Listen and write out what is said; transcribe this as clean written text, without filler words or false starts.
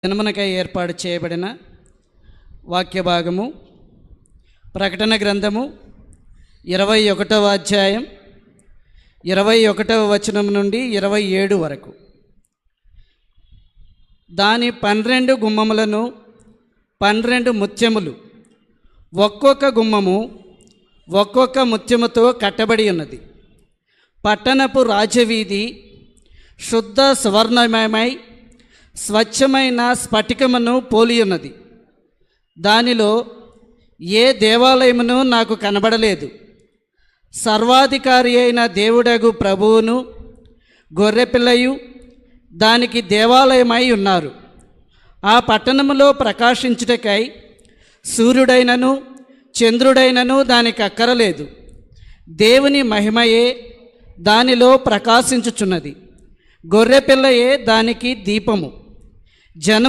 దినమునకై ఏర్పాటు చేయబడిన వాక్య భాగము ప్రకటన గ్రంథము 21వ అధ్యాయం 21వ వచనం నుండి 27 వరకు. దాని 12 గుమ్మములను 12 ముత్యములు, ఒక్కొక్క గుమ్మము ఒక్కొక్క ముత్యముతో కట్టబడి ఉన్నది. పట్టణపు రాజవీధి శుద్ధ సువర్ణమయమై స్వచ్ఛమైన స్ఫటికమును పోలియున్నది. దానిలో ఏ దేవాలయమును నాకు కనబడలేదు. సర్వాధికారి అయిన దేవుడగు ప్రభువును గొర్రెపిల్లయు దానికి దేవాలయమై ఉన్నారు. ఆ పట్టణములో ప్రకాశించుటకై సూర్యుడైనను చంద్రుడైనను దానికి అక్కరలేదు. దేవుని మహిమయే దానిలో ప్రకాశించుచున్నది. గొర్రెపిల్లయే దానికి దీపము. జనము